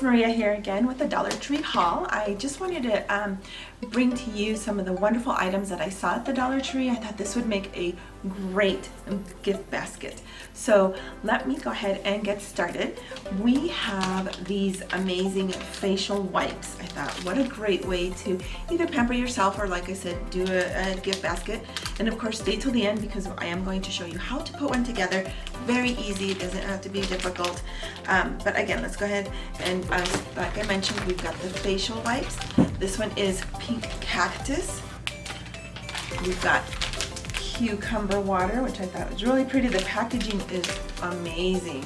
Maria here again with the Dollar Tree haul. I just wanted to bring to you some of the wonderful items that I saw at the Dollar Tree. I thought this would make a great gift basket. So let me go ahead and get started. We have these amazing facial wipes. I thought, what a great way to either pamper yourself or, like I said, do a gift basket. And of course, stay till the end because I am going to show you how to put one together. Very easy, it doesn't have to be difficult. But again, let's go ahead and like I mentioned, we've got the facial wipes. This one is pink cactus. We've got cucumber water, which I thought was really pretty. The packaging is amazing.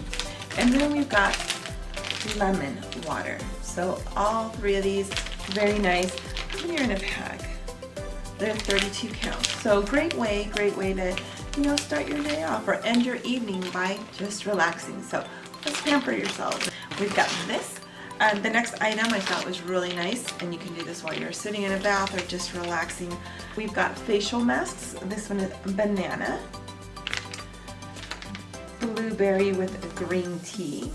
And then we've got lemon water. So all three of these, very nice. How many are in a pack? They're 32 counts. So great way to, start your day off or end your evening by just relaxing. So let's pamper yourselves. We've got this. The next item I thought was really nice, and you can do this while you're sitting in a bath or just relaxing. We've got facial masks. This one is banana, blueberry with green tea,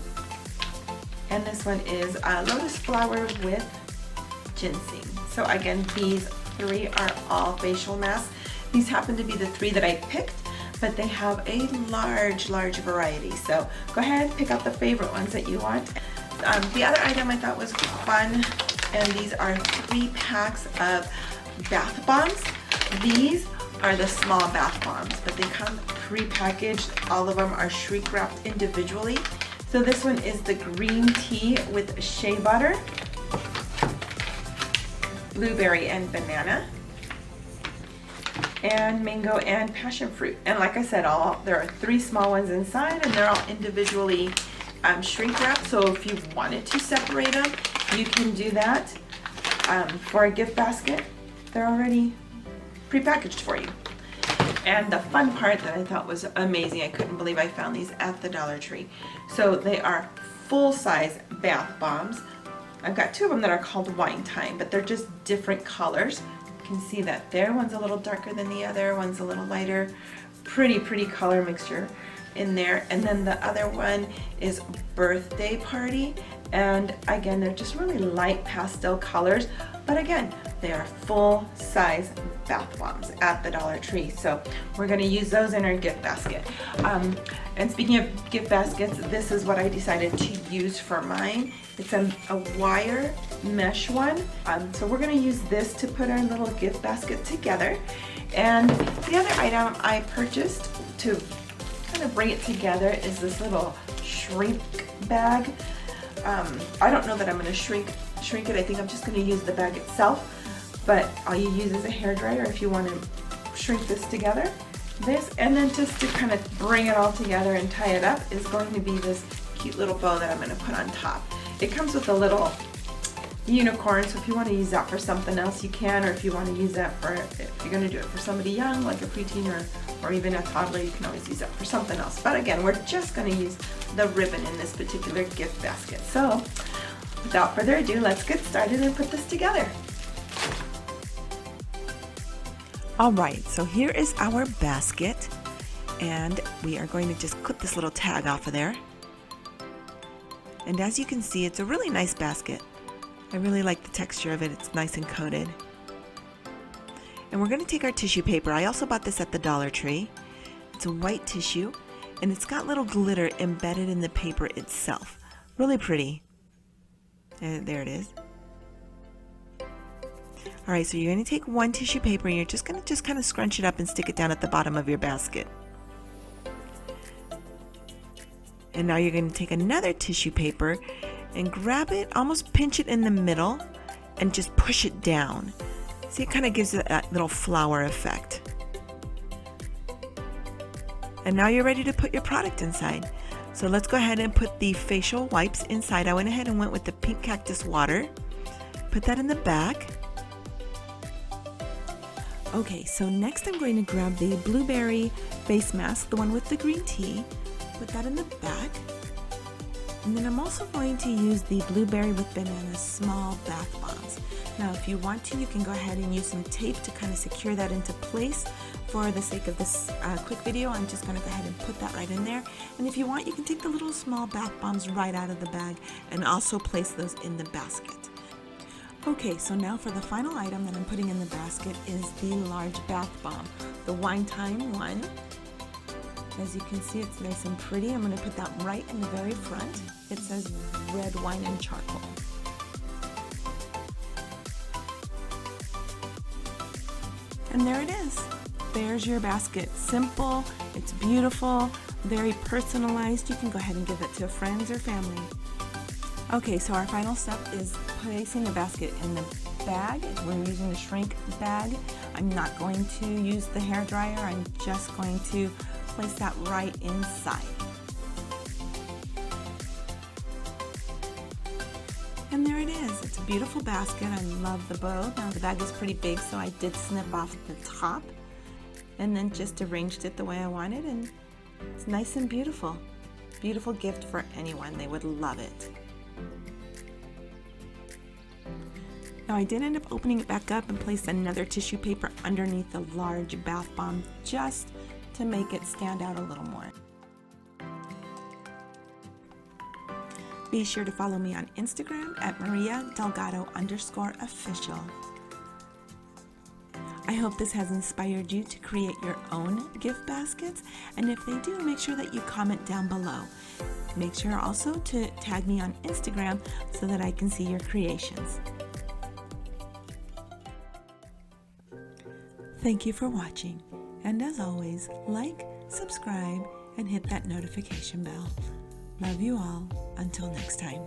and this one is lotus flower with ginseng. So again, these three are all facial masks. These happen to be the three that I picked, but they have a large variety. So go ahead, pick out the favorite ones that you want. The other item I thought was fun, and these are 3 packs of bath bombs. These are the small bath bombs, but they come pre-packaged. All of them are shrink wrapped individually. So this one is the green tea with shea butter, blueberry and banana, and mango and passion fruit. And like I said, there are 3 small ones inside, and they're all individually shrink wrap. So if you wanted to separate them, you can do that for a gift basket. They're already prepackaged for you. And the fun part that I thought was amazing, I couldn't believe I found these at the Dollar Tree. So they are full-size bath bombs. I've got 2 of them that are called Wine Time, but they're just different colors. You can see that there, one's a little darker than the other, one's a little lighter. Pretty color mixture in there. And then the other one is Birthday Party, and again, they're just really light pastel colors, but again, they are full-size bath bombs at the Dollar Tree. So we're going to use those in our gift basket. And speaking of gift baskets, this is what I decided to use for mine. It's a wire mesh one. So we're going to use this to put our little gift basket together. And the other item I purchased to kind of bring it together is this little shrink bag. I don't know that I'm going to shrink it. I think I'm just going to use the bag itself, but all you use is a hairdryer if you want to shrink this together. This, and then just to kind of bring it all together and tie it up, is going to be this cute little bow that I'm going to put on top. It comes with a little unicorn, so if you want to use that for something else, you can, or if you want to use that for, if you're going to do it for somebody young, like a preteen or even a toddler, you can always use that for something else. But again, we're just going to use the ribbon in this particular gift basket. So without further ado, let's get started and put this together. All right, so here is our basket, and we are going to just clip this little tag off of there. And as you can see, it's a really nice basket. I really like the texture of it. It's nice and coated. And we're going to take our tissue paper. I also bought this at the Dollar Tree. It's a white tissue, and it's got little glitter embedded in the paper itself. Really pretty. And there it is. All right, so you're going to take one tissue paper, and you're just going to kind of scrunch it up and stick it down at the bottom of your basket. And now you're going to take another tissue paper and grab it, almost pinch it in the middle, and just push it down. See, it kind of gives it that little flower effect. And now you're ready to put your product inside. So let's go ahead and put the facial wipes inside. I went ahead and went with the pink cactus water. Put that in the back. Okay, so next I'm going to grab the blueberry face mask, the one with the green tea. Put that in the back. And then I'm also going to use the blueberry with banana small bath bombs. Now if you want to, you can go ahead and use some tape to kind of secure that into place. For the sake of this quick video, I'm just going to go ahead and put that right in there. And if you want, you can take the little small bath bombs right out of the bag and also place those in the basket. Okay, so now for the final item that I'm putting in the basket is the large bath bomb, the Wine Time one. As you can see, it's nice and pretty. I'm going to put that right in the very front. It says red wine and charcoal. And there it is. There's your basket. Simple, it's beautiful, very personalized. You can go ahead and give it to friends or family. Okay, so our final step is placing the basket in the bag. We're using the shrink bag. I'm not going to use the hair dryer. I'm just going to place that right inside. And there it is. It's a beautiful basket. I love the bow. Now the bag is pretty big, so I did snip off the top and then just arranged it the way I wanted, and it's nice and beautiful. Beautiful gift for anyone. They would love it. Now I did end up opening it back up and placed another tissue paper underneath the large bath bomb just to make it stand out a little more. Be sure to follow me on Instagram at Maria_Delgado_official. I hope this has inspired you to create your own gift baskets, and if they do, make sure that you comment down below. Make sure also to tag me on Instagram so that I can see your creations. Thank you for watching, and as always, like, subscribe, and hit that notification bell. Love you all. Until next time.